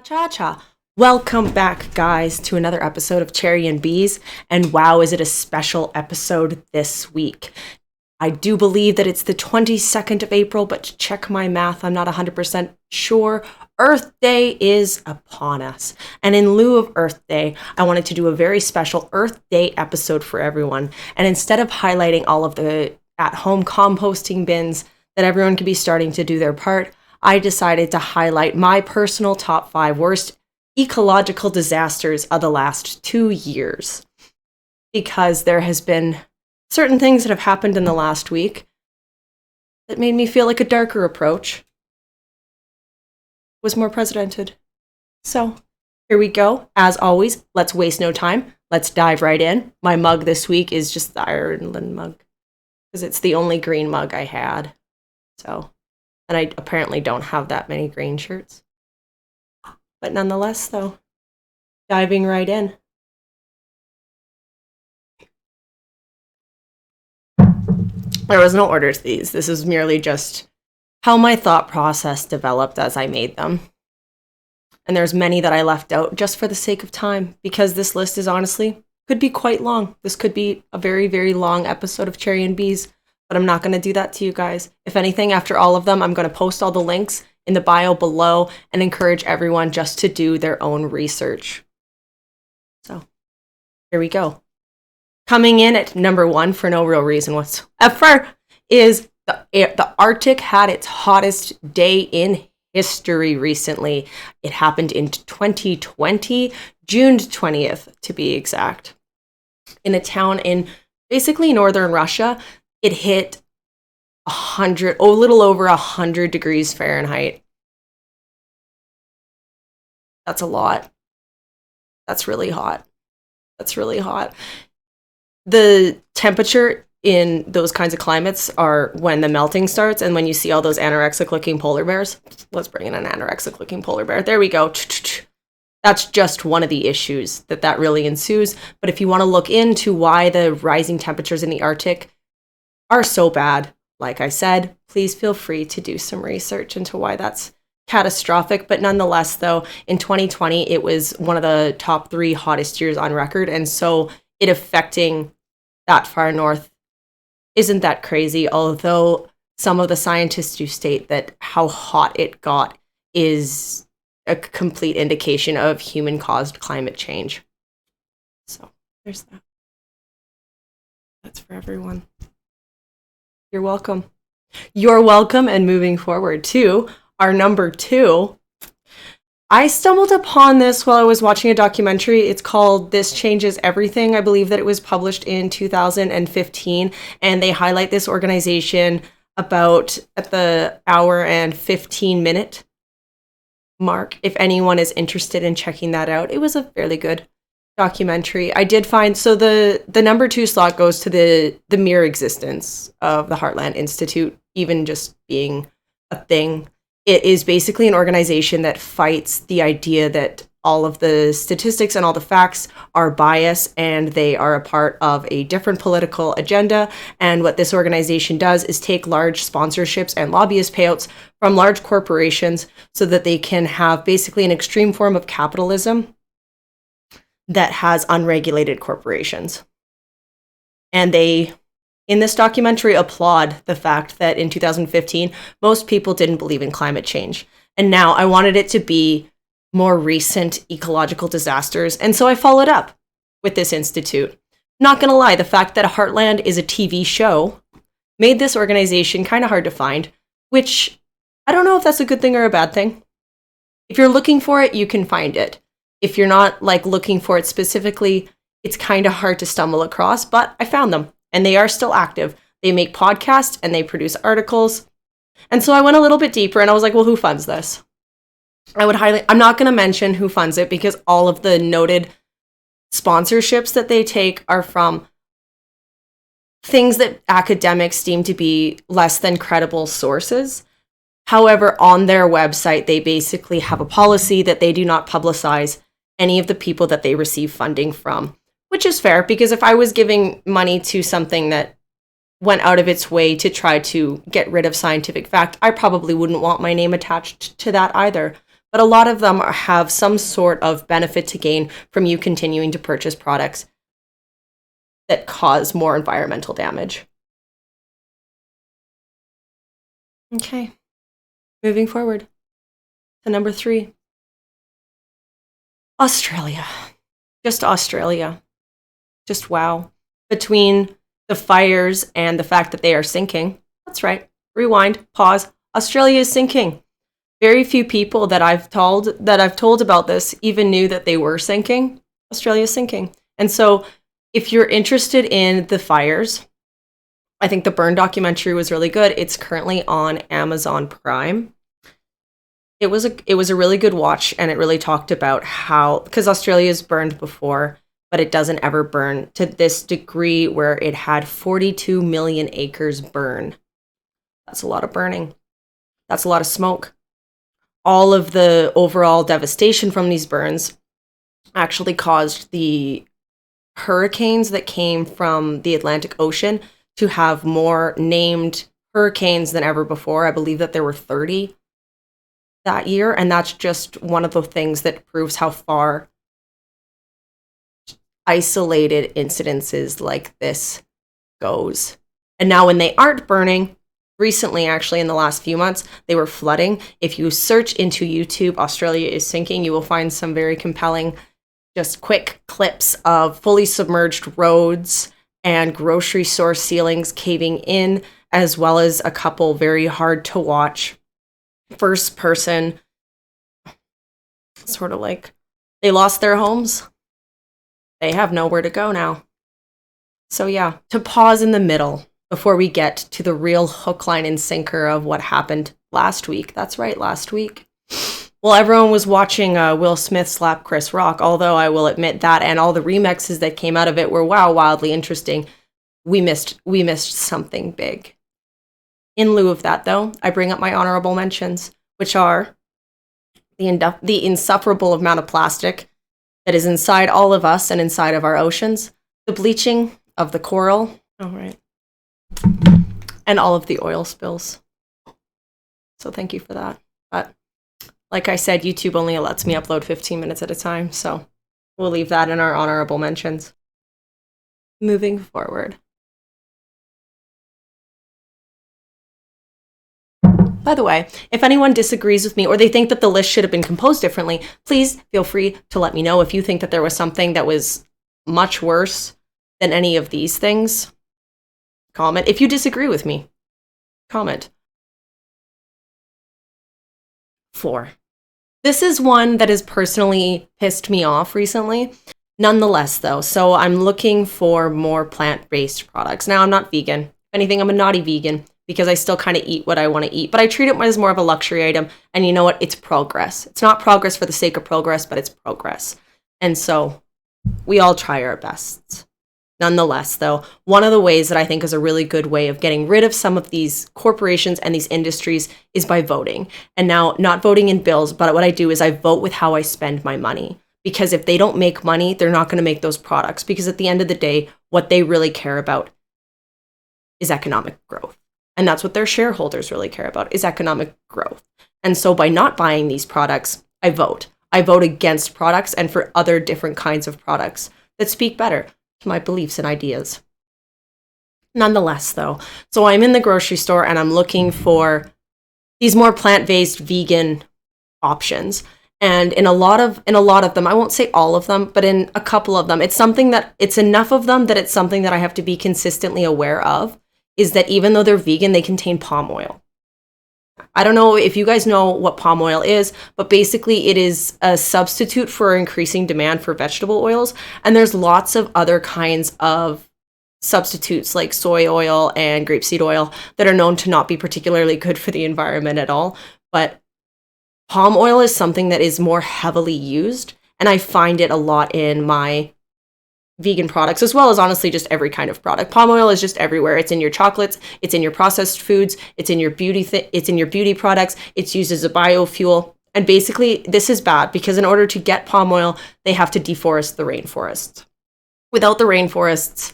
Cha-cha. Welcome back, guys, to another episode of Cherry and Beez. And wow, is it a special episode this week. I do believe that it's the 22nd of April, but to check my math, I'm not 100% sure. Earth Day is upon us. And in lieu of Earth Day, I wanted to do a very special Earth Day episode for everyone. And instead of highlighting all of the at-home composting bins that everyone could be starting to do their part, I decided to highlight my personal top 5 worst ecological disasters of the last 2 years. Because there has been certain things that have happened in the last week that made me feel like a darker approach was more precedented. So here we go. As always, let's waste no time. Let's dive right in. My mug this week is just the Ireland mug because it's the only green mug I had. And I apparently don't have that many green shirts. But nonetheless, though, diving right in. There was no order to these. This is merely just how my thought process developed as I made them. And there's many that I left out just for the sake of time, because this list is honestly, could be quite long. This could be a very, very long episode of Cherry and Beez, but I'm not going to do that to you guys. If anything, after all of them, I'm going to post all the links in the bio below and encourage everyone just to do their own research. So, here we go. Coming in at number 1 for no real reason whatsoever is the Arctic had its hottest day in history recently. It happened in 2020, June 20th to be exact. In a town in basically northern Russia, it hit a little over 100 degrees Fahrenheit. That's a lot. That's really hot. The temperature in those kinds of climates are when the melting starts and when you see all those anorexic looking polar bears. Let's bring in an anorexic looking polar bear. There we go. That's just one of the issues that really ensues. But if you want to look into why the rising temperatures in the Arctic are so bad, like I said, please feel free to do some research into why that's catastrophic. But nonetheless, though, in 2020, it was one of the top 3 hottest years on record. And so it affecting that far north isn't that crazy, although some of the scientists do state that how hot it got is a complete indication of human-caused climate change. So there's that. That's for everyone. You're welcome. You're welcome. And moving forward to our number 2. I stumbled upon this while I was watching a documentary. It's called This Changes Everything. I believe that it was published in 2015, and they highlight this organization about at the hour and 15-minute mark. If anyone is interested in checking that out, it was a fairly good documentary. I did find, so the number 2 slot goes to the mere existence of the Heartland Institute, even just being a thing. It is basically an organization that fights the idea that all of the statistics and all the facts are biased and they are a part of a different political agenda. And what this organization does is take large sponsorships and lobbyist payouts from large corporations so that they can have basically an extreme form of capitalism that has unregulated corporations. And they, in this documentary, applaud the fact that in 2015, most people didn't believe in climate change. And now I wanted it to be more recent ecological disasters. And so I followed up with this institute. Not gonna lie, the fact that Heartland is a TV show made this organization kind of hard to find, which I don't know if that's a good thing or a bad thing. If you're looking for it, you can find it. If you're not looking for it specifically, it's kind of hard to stumble across, but I found them. And they are still active. They make podcasts and they produce articles. And so I went a little bit deeper and I was like, well, who funds this? I'm not going to mention who funds it because all of the noted sponsorships that they take are from things that academics deem to be less than credible sources. However, on their website, they basically have a policy that they do not publicize any of the people that they receive funding from. Which is fair, because if I was giving money to something that went out of its way to try to get rid of scientific fact, I probably wouldn't want my name attached to that either. but a lot of them have some sort of benefit to gain from you continuing to purchase products that cause more environmental damage. Okay, moving forward to number 3. Australia. Just Australia. Just wow. Between the fires and the fact that they are sinking. That's right. Rewind, pause. Australia is sinking. Very few people that I've told about this even knew that they were sinking. Australia is sinking. And so if you're interested in the fires, I think the burn documentary was really good. It's currently on Amazon Prime. It was a really good watch, and it really talked about how, because Australia's burned before, but it doesn't ever burn to this degree where it had 42 million acres burn. That's a lot of burning. That's a lot of smoke. All of the overall devastation from these burns actually caused the hurricanes that came from the Atlantic Ocean to have more named hurricanes than ever before. I believe that there were 30 that year, and that's just one of the things that proves how far isolated incidences like this goes. And now when they aren't burning, recently actually in the last few months, they were flooding. If you search into YouTube, Australia is sinking, you will find some very compelling, just quick clips of fully submerged roads and grocery store ceilings caving in, as well as a couple very hard to watch first person, sort of like they lost their homes. They have nowhere to go now. So yeah, to pause in the middle before we get to the real hook, line, and sinker of what happened last week. That's right, last week. Well, everyone was watching Will Smith slap Chris Rock, although I will admit that and all the remixes that came out of it were, wow, wildly interesting. We missed something big. In lieu of that, though, I bring up my honorable mentions, which are the insufferable amount of plastic that is inside all of us and inside of our oceans, the bleaching of the coral, and all of the oil spills. So thank you for that. But like I said, YouTube only lets me upload 15 minutes at a time, so we'll leave that in our honorable mentions. Moving forward. By the way, if anyone disagrees with me or they think that the list should have been composed differently, please feel free to let me know. If you think that there was something that was much worse than any of these things, comment. If you disagree with me, comment. 4. This is one that has personally pissed me off recently. Nonetheless, though, so I'm looking for more plant-based products. Now, I'm not vegan. If anything, I'm a naughty vegan, because I still kind of eat what I want to eat, but I treat it as more of a luxury item. And you know what? It's progress. It's not progress for the sake of progress, but it's progress. And so we all try our best. Nonetheless, though, one of the ways that I think is a really good way of getting rid of some of these corporations and these industries is by voting. And now, not voting in bills, but what I do is I vote with how I spend my money. Because if they don't make money, they're not going to make those products. Because at the end of the day, what they really care about is economic growth. And that's what their shareholders really care about, is economic growth. And so by not buying these products, I vote. I vote against products and for other different kinds of products that speak better to my beliefs and ideas. Nonetheless, though, so I'm in the grocery store and I'm looking for these more plant-based vegan options. And in a lot of them, I won't say all of them, but in a couple of them, it's enough of them that it's something that I have to be consistently aware of, is that even though they're vegan, they contain palm oil. I don't know if you guys know what palm oil is, but basically it is a substitute for increasing demand for vegetable oils. And there's lots of other kinds of substitutes like soy oil and grapeseed oil that are known to not be particularly good for the environment at all. But palm oil is something that is more heavily used, and I find it a lot in my vegan products, as well as honestly just every kind of product. Palm oil is just everywhere. It's in your chocolates, it's in your processed foods, it's in your beauty products, it's used as a biofuel. And basically this is bad because in order to get palm oil, they have to deforest the rainforests. Without the rainforests,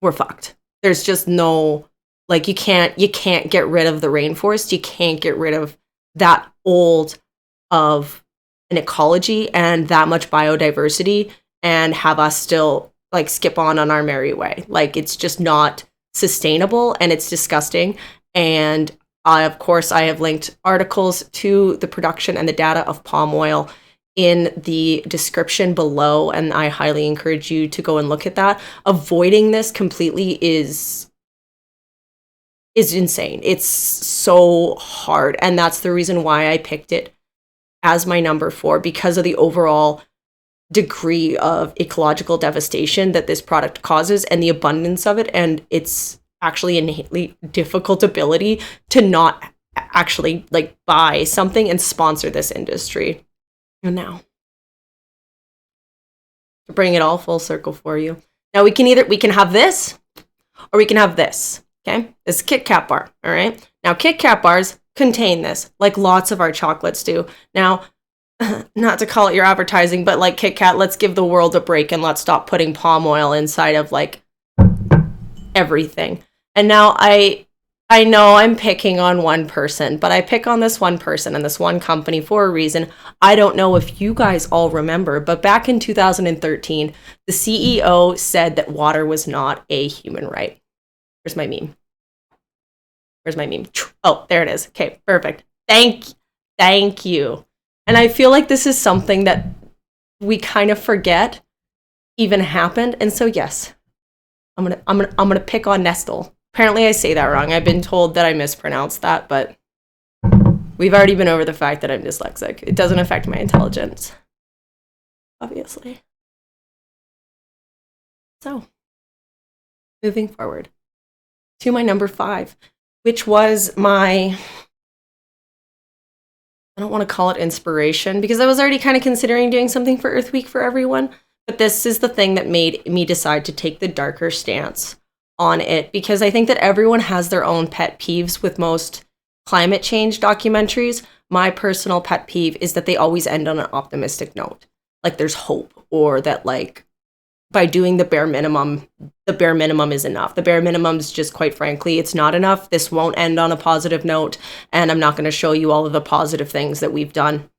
we're fucked. There's just no, like, you can't get rid of the rainforest. You can't get rid of that old of an ecology and that much biodiversity and have us still like skip on our merry way. Like, it's just not sustainable and it's disgusting. And of course, I have linked articles to the production and the data of palm oil in the description below, and I highly encourage you to go and look at that. Avoiding this completely is insane. It's so hard, and that's the reason why I picked it as my number 4, because of the overall degree of ecological devastation that this product causes and the abundance of it, and it's actually innately difficult ability to not actually like buy something and sponsor this industry. And now, to bring it all full circle for you, now we can have this or we can have this. Okay, this Kit Kat bar. All right, now Kit Kat bars contain this, like lots of our chocolates do. Now, not to call it your advertising, but like Kit Kat, let's give the world a break and let's stop putting palm oil inside of like everything. And now I know I'm picking on one person, but I pick on this one person and this one company for a reason. I don't know if you guys all remember, but back in 2013, the CEO said that water was not a human right. Where's my meme? Where's my meme? Oh, there it is. Okay, perfect. Thank you. And I feel like this is something that we kind of forget even happened. And so yes, I'm gonna pick on Nestle. Apparently I say that wrong. I've been told that I mispronounced that, but we've already been over the fact that I'm dyslexic. It doesn't affect my intelligence, obviously. So, moving forward to my number 5, which was my, I don't want to call it inspiration, because I was already kind of considering doing something for Earth Week for everyone, but this is the thing that made me decide to take the darker stance on it, because I think that everyone has their own pet peeves with most climate change documentaries. My personal pet peeve is that they always end on an optimistic note. Like there's hope, or that like by doing the bare minimum is enough. The bare minimum is just, quite frankly, it's not enough. This won't end on a positive note, and I'm not going to show you all of the positive things that we've done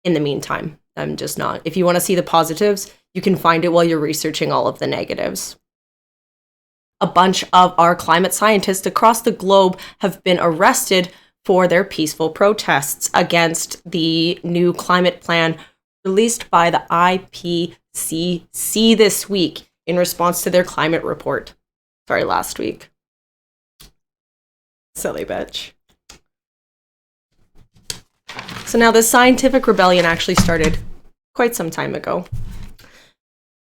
in the meantime. I'm just not. If you want to see the positives, you can find it while you're researching all of the negatives. A bunch of our climate scientists across the globe have been arrested for their peaceful protests against the new climate plan released by the IPCC this week in response to their climate report. Sorry, last week. Silly bitch. So now this scientific rebellion actually started quite some time ago.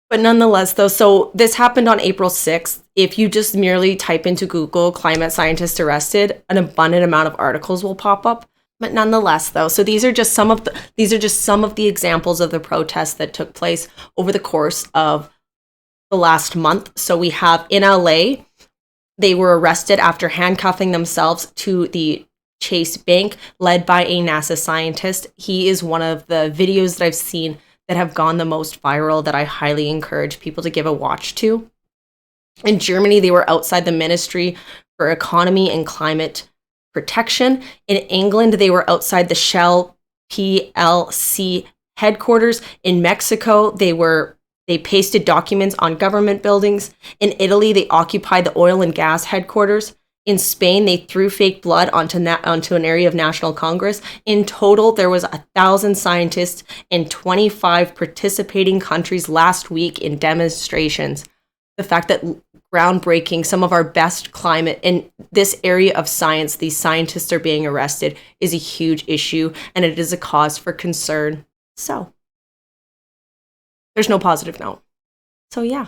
But nonetheless, though, so this happened on April 6th. If you just merely type into Google climate scientist arrested, an abundant amount of articles will pop up. But nonetheless, though, so these are just some of the examples of the protests that took place over the course of the last month. So we have in LA, they were arrested after handcuffing themselves to the Chase Bank, led by a NASA scientist. He is one of the videos that I've seen that have gone the most viral, that I highly encourage people to give a watch to. In Germany, they were outside the Ministry for Economy and Climate Protection. In England, they were outside the Shell PLC headquarters. In Mexico, they pasted documents on government buildings. In Italy, they occupied the oil and gas headquarters. In Spain, they threw fake blood onto an area of National Congress. In total, there was 1,000 scientists in 25 participating countries last week in demonstrations. The fact that groundbreaking, some of our best climate in this area of science, these scientists are being arrested, is a huge issue, and it is a cause for concern. So, there's no positive note. So yeah,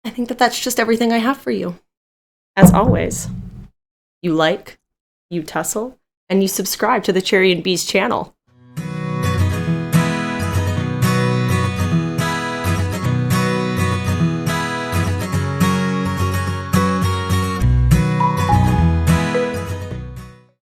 I think that that's just everything I have for you. As always, you like, you tussle, and you subscribe to the Cherry and Beez channel.